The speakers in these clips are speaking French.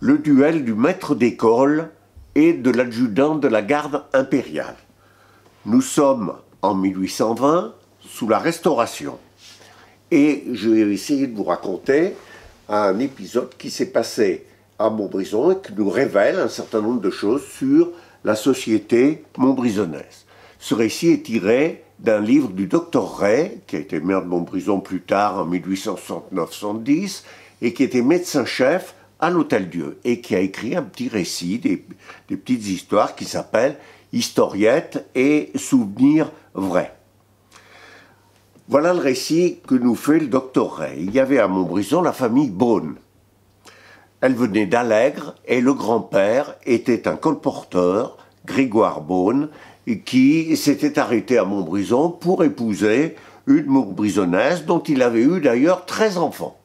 le duel du maître d'école et de l'adjudant de la garde impériale. Nous sommes en 1820, sous la Restauration. Et je vais essayer de vous raconter un épisode qui s'est passé à Montbrison et qui nous révèle un certain nombre de choses sur la société montbrisonnaise. Ce récit est tiré d'un livre du docteur Ray, qui a été maire de Montbrison plus tard, en 1869-70, et qui était médecin-chef à l'Hôtel-Dieu, et qui a écrit un petit récit, des petites histoires qui s'appellent « Historiettes et souvenirs vrais ». Voilà le récit que nous fait le docteur Ray. Il y avait à Montbrison la famille Beaune. Elle venait d'Allègre et le grand-père était un colporteur, Grégoire Beaune, qui s'était arrêté à Montbrison pour épouser une Montbrisonnaise dont il avait eu d'ailleurs 13 enfants.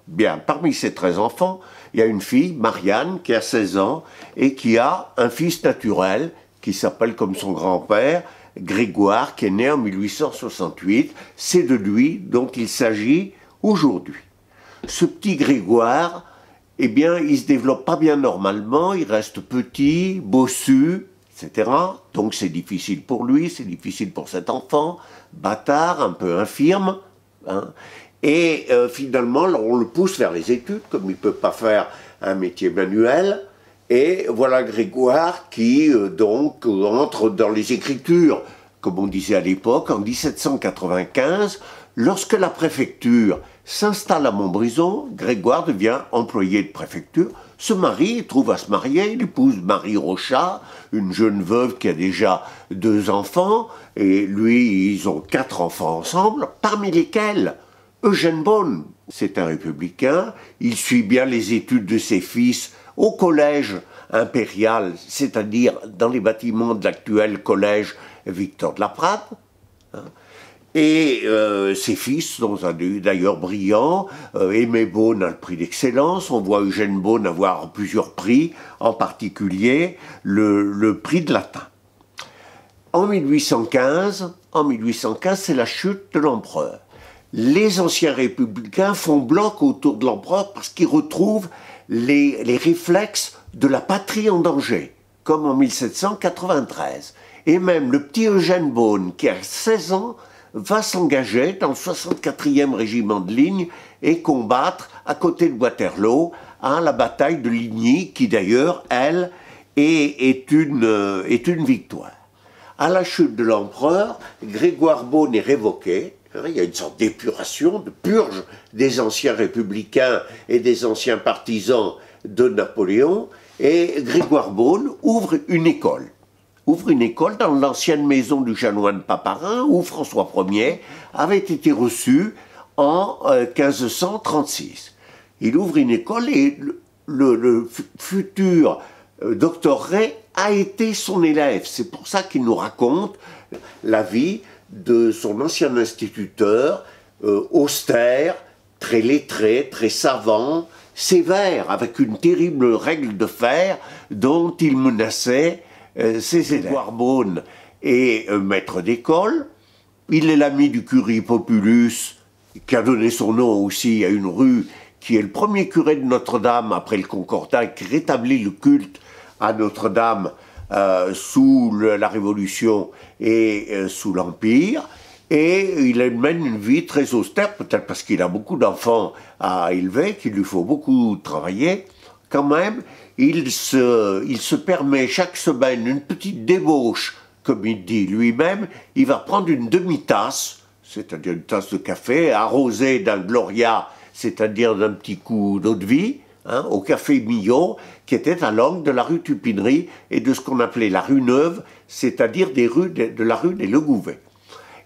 Bien, parmi ces 13 enfants, il y a une fille, Marianne, qui a 16 ans et qui a un fils naturel qui s'appelle comme son grand-père, Grégoire, qui est né en 1868. C'est de lui dont il s'agit aujourd'hui. Ce petit Grégoire, eh bien, il ne se développe pas bien normalement, il reste petit, bossu, etc. Donc c'est difficile pour lui, c'est difficile pour cet enfant, bâtard, un peu infirme. Hein. Et finalement, on le pousse vers les études, comme il ne peut pas faire un métier manuel. Et voilà Grégoire qui, donc, entre dans les écritures, comme on disait à l'époque, en 1795, lorsque la préfecture s'installe à Montbrison, Grégoire devient employé de préfecture, se marie, il trouve à se marier, il épouse Marie Rochat, une jeune veuve qui a déjà 2 enfants, et lui, ils ont 4 enfants ensemble, parmi lesquels Eugène Beaune, c'est un républicain, il suit bien les études de ses fils au collège impérial, c'est-à-dire dans les bâtiments de l'actuel collège Victor de la Prade. Hein. Et ses fils sont d'ailleurs brillants. Aimé Beaune a le prix d'excellence. On voit Eugène Beaune avoir plusieurs prix, en particulier le prix de latin. En 1815, c'est la chute de l'empereur. Les anciens républicains font bloc autour de l'empereur parce qu'ils retrouvent les réflexes de la patrie en danger, comme en 1793. Et même le petit Eugène Beaune, qui a 16 ans, va s'engager dans le 64e régiment de ligne et combattre à côté de Waterloo à la bataille de Ligny, qui d'ailleurs, elle, est une victoire. À la chute de l'empereur, Grégoire Beaune est révoqué. Il y a une sorte d'épuration, de purge des anciens républicains et des anciens partisans de Napoléon, et Grégoire Beaune ouvre une école dans l'ancienne maison du chanoine Paparin, où François Ier avait été reçu en 1536. Il ouvre une école et le futur docteur Ray a été son élève. C'est pour ça qu'il nous raconte la vie de son ancien instituteur, austère, très lettré, très savant, sévère, avec une terrible règle de fer dont il menaçait ses élèves. Grégoire Beaune est maître d'école, il est l'ami du curé Populus, qui a donné son nom aussi à une rue, qui est le premier curé de Notre-Dame après le Concordat, qui rétablit le culte à Notre-Dame sous la Révolution et sous l'Empire. Et il mène une vie très austère, peut-être parce qu'il a beaucoup d'enfants à élever, qu'il lui faut beaucoup travailler. Quand même, il se permet chaque semaine une petite débauche, comme il dit lui-même. Il va prendre une demi-tasse, c'est-à-dire une tasse de café, arrosée d'un gloria, c'est-à-dire d'un petit coup d'eau-de-vie, hein, au café Millon, qui était à l'angle de la rue Tupinerie et de ce qu'on appelait la rue Neuve, c'est-à-dire de la rue des Legouvet.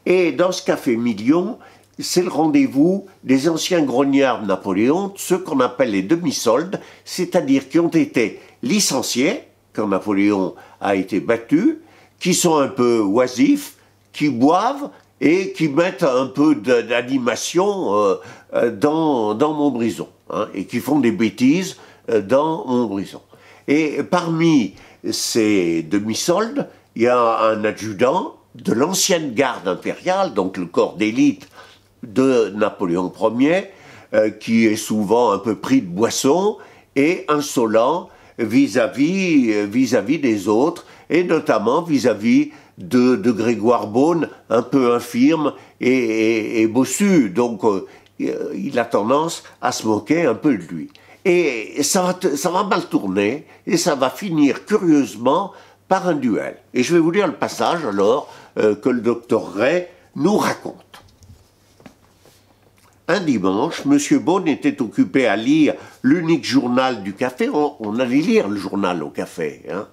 Et dans ce café Million, c'est le rendez-vous des anciens grognards de Napoléon, ceux qu'on appelle les demi-soldes, c'est-à-dire qui ont été licenciés quand Napoléon a été battu, qui sont un peu oisifs, qui boivent et qui mettent un peu d'animation dans Montbrison, hein, et qui font des bêtises dans Montbrison. Et parmi ces demi-soldes, il y a un adjudant de l'ancienne garde impériale, donc le corps d'élite de Napoléon Ier, qui est souvent un peu pris de boisson et insolent vis-à-vis des autres, et notamment vis-à-vis de Grégoire Beaune, un peu infirme et bossu. Donc il a tendance à se moquer un peu de lui. Et ça va mal tourner, et ça va finir curieusement par un duel. Et je vais vous lire le passage alors que le docteur Ray nous raconte. Un dimanche, M. Beaune était occupé à lire l'unique journal du café. On allait lire le journal au café, hein,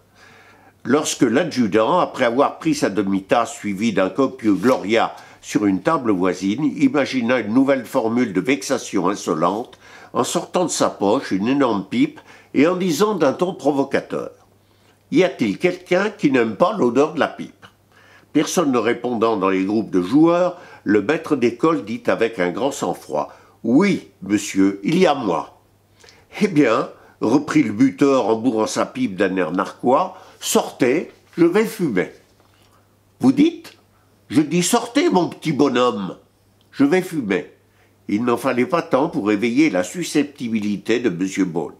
lorsque l'adjudant, après avoir pris sa demi-tasse suivie d'un copieux Gloria sur une table voisine, imagina une nouvelle formule de vexation insolente en sortant de sa poche une énorme pipe et en disant d'un ton provocateur « Y a-t-il quelqu'un qui n'aime pas l'odeur de la pipe ?» Personne ne répondant dans les groupes de joueurs, le maître d'école dit avec un grand sang-froid « Oui, monsieur, il y a moi. » « Eh bien, reprit le buteur en bourrant sa pipe d'un air narquois, « sortez, je vais fumer. »« Vous dites ? Je dis sortez, mon petit bonhomme. Je vais fumer. » Il n'en fallait pas tant pour éveiller la susceptibilité de M. Beaune.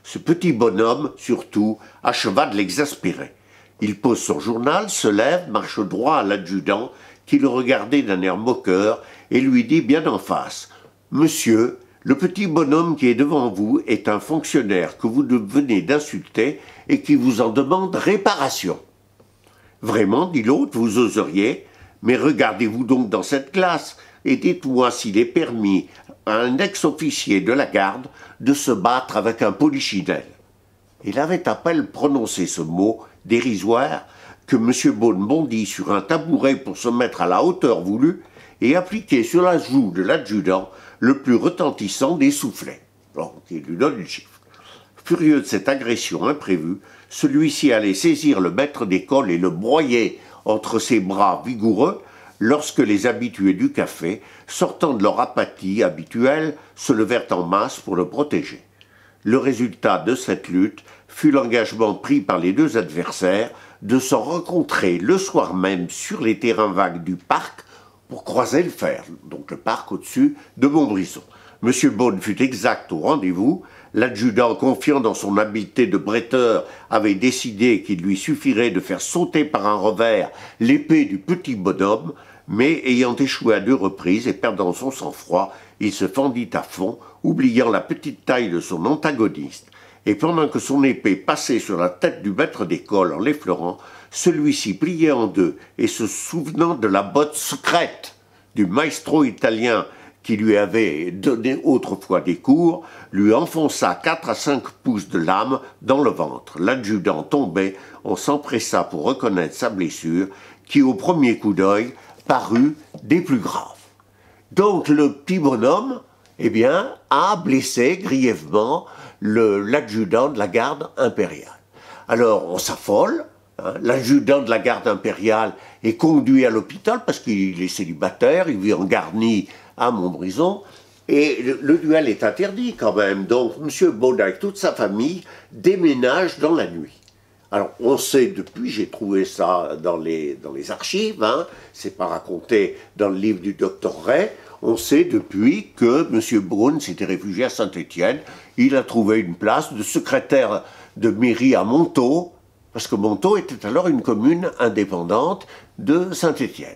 Ce petit bonhomme, surtout, acheva de l'exaspérer. Il pose son journal, se lève, marche droit à l'adjudant, qui le regardait d'un air moqueur, et lui dit bien en face « Monsieur, le petit bonhomme qui est devant vous est un fonctionnaire que vous venez d'insulter et qui vous en demande réparation. »« Vraiment, dit l'autre, vous oseriez, mais regardez-vous donc dans cette classe et dites-moi s'il est permis à un ex-officier de la garde de se battre avec un polichinelle. » Il avait à peine prononcé ce mot dérisoire que M. Beaune bondit sur un tabouret pour se mettre à la hauteur voulue et appliquer sur la joue de l'adjudant le plus retentissant des soufflets. Donc, il lui donne une chiffre. Furieux de cette agression imprévue, celui-ci allait saisir le maître d'école et le broyer entre ses bras vigoureux lorsque les habitués du café, sortant de leur apathie habituelle, se levèrent en masse pour le protéger. Le résultat de cette lutte fut l'engagement pris par les deux adversaires de se rencontrer le soir même sur les terrains vagues du parc pour croiser le fer, donc le parc au-dessus de Montbrison. M. Beaune fut exact au rendez-vous. L'adjudant, confiant dans son habileté de bretteur, avait décidé qu'il lui suffirait de faire sauter par un revers l'épée du petit bonhomme, mais ayant échoué à 2 reprises et perdant son sang-froid, il se fendit à fond, oubliant la petite taille de son antagoniste, et pendant que son épée passait sur la tête du maître d'école en l'effleurant, celui-ci plié en deux et se souvenant de la botte secrète du maestro italien qui lui avait donné autrefois des cours, lui enfonça 4 à 5 pouces de lame dans le ventre. L'adjudant tombé, on s'empressa pour reconnaître sa blessure, qui au premier coup d'œil parut des plus graves. Donc le petit bonhomme, eh bien, a blessé grièvement l'adjudant de la garde impériale. Alors on s'affole, hein, l'adjudant de la garde impériale est conduit à l'hôpital parce qu'il est célibataire, il vit en garni à Montbrison, et le duel est interdit quand même. Donc M. Beaune avec toute sa famille déménage dans la nuit. Alors on sait depuis, j'ai trouvé ça dans les archives, hein, c'est pas raconté dans le livre du docteur Ray, on sait depuis que M. Beaune s'était réfugié à Saint-Étienne. Il a trouvé une place de secrétaire de mairie à Montaut, parce que Montaut était alors une commune indépendante de Saint-Étienne.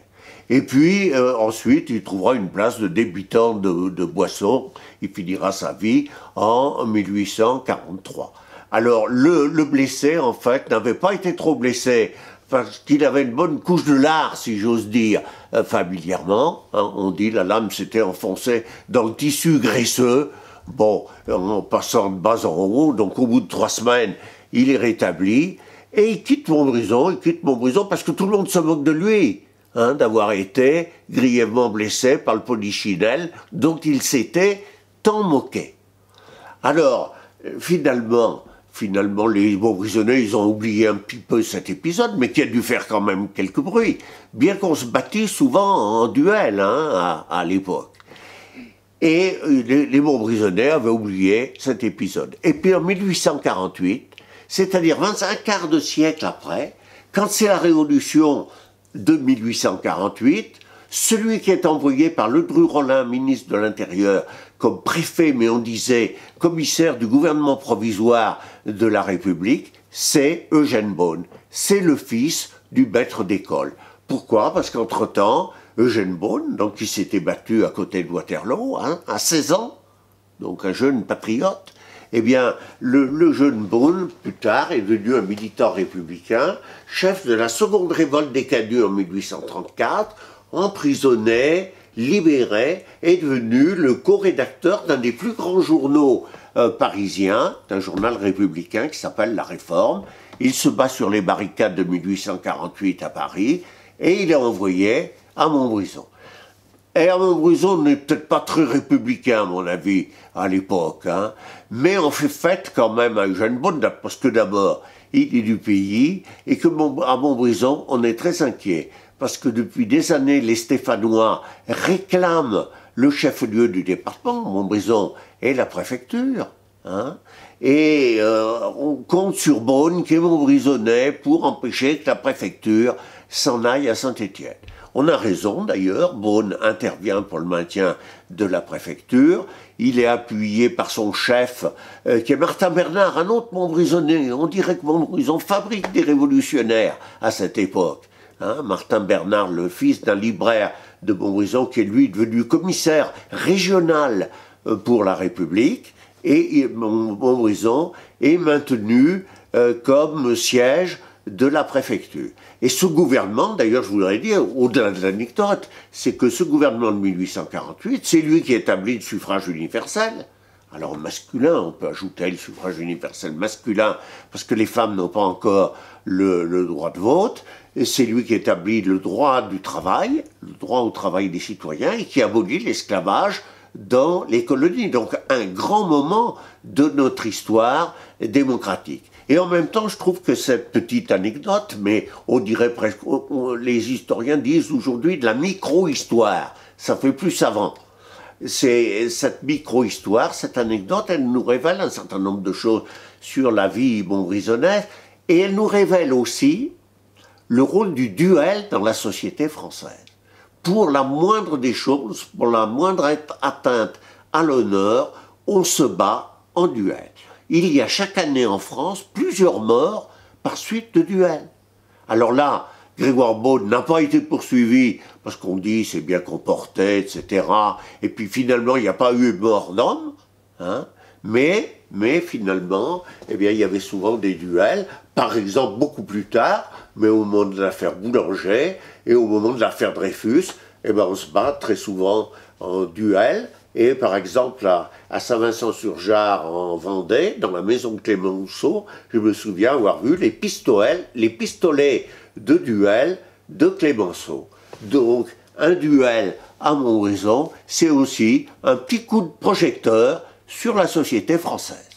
Et puis ensuite, il trouvera une place de débutant de boisson. Il finira sa vie en 1843. Alors le blessé, en fait, n'avait pas été trop blessé, parce qu'il avait une bonne couche de lard, si j'ose dire, familièrement. Hein, on dit la lame s'était enfoncée dans le tissu graisseux, bon, en passant de bas en haut, donc au bout de 3 semaines, il est rétabli, et il quitte Montbrison parce que tout le monde se moque de lui, hein, d'avoir été grièvement blessé par le polichinelle dont il s'était tant moqué. Alors, finalement, les Montbrisonnais, ils ont oublié un petit peu cet épisode, mais qui a dû faire quand même quelques bruits, bien qu'on se battît souvent en duel, hein, à l'époque. Et les Montbrisonnais avaient oublié cet épisode. Et puis en 1848, c'est-à-dire 25 quarts de siècle après, quand c'est la Révolution de 1848, celui qui est envoyé par Ledru-Rollin, ministre de l'Intérieur, comme préfet, mais on disait commissaire du gouvernement provisoire de la République, c'est Eugène Beaune. C'est le fils du maître d'école. Pourquoi? Parce qu'entre-temps, Eugène Beaune, donc qui s'était battu à côté de Waterloo, à 16 ans, donc un jeune patriote, eh bien, le jeune Beaune, plus tard, est devenu un militant républicain, chef de la seconde révolte des Canuts en 1834, emprisonné, libéré, est devenu le co-rédacteur d'un des plus grands journaux parisiens, d'un journal républicain qui s'appelle La Réforme. Il se bat sur les barricades de 1848 à Paris, et il est envoyé à Montbrison. Et à Montbrison n'est peut-être pas très républicain, à mon avis, à l'époque, hein, mais on fait fête quand même à Eugène Beaune, parce que d'abord, il est du pays, et que à Montbrison, on est très inquiet, parce que depuis des années, les Stéphanois réclament le chef-lieu du département, Montbrison, et la préfecture, hein, et on compte sur Beaune, qui est montbrisonnais, pour empêcher que la préfecture s'en aille à Saint-Étienne. On a raison d'ailleurs, Beaune intervient pour le maintien de la préfecture, il est appuyé par son chef qui est Martin Bernard, un autre montbrisonnais. On dirait que Montbrison fabrique des révolutionnaires à cette époque. Hein, Martin Bernard, le fils d'un libraire de Montbrison qui est lui devenu commissaire régional pour la République, et Montbrison est maintenu comme siège de la préfecture. Et ce gouvernement, d'ailleurs, je voudrais dire, au-delà de l'anecdote, c'est que ce gouvernement de 1848, c'est lui qui établit le suffrage universel. Alors masculin, on peut ajouter le suffrage universel masculin, parce que les femmes n'ont pas encore le droit de vote, et c'est lui qui établit le droit du travail, le droit au travail des citoyens, et qui abolit l'esclavage dans les colonies. Donc un grand moment de notre histoire démocratique. Et en même temps, je trouve que cette petite anecdote, mais on dirait presque, les historiens disent aujourd'hui de la micro-histoire, ça fait plus savant. C'est cette micro-histoire, cette anecdote, elle nous révèle un certain nombre de choses sur la vie montbrisonnaise, et elle nous révèle aussi le rôle du duel dans la société française. Pour la moindre des choses, pour la moindre atteinte à l'honneur, on se bat en duel. Il y a chaque année en France plusieurs morts par suite de duels. Alors là, Grégoire Beaune n'a pas été poursuivi parce qu'on dit c'est bien comporté, etc. Et puis finalement, il n'y a pas eu mort d'homme, hein, mais finalement, eh bien, il y avait souvent des duels, par exemple beaucoup plus tard, mais au moment de l'affaire Boulanger et au moment de l'affaire Dreyfus, eh bien, on se bat très souvent en duel. Et par exemple, à Saint-Vincent-sur-Jard, en Vendée, dans la maison de Clémenceau, je me souviens avoir vu les pistolets de duel de Clémenceau. Donc, un duel à Montbrison, c'est aussi un petit coup de projecteur sur la société française.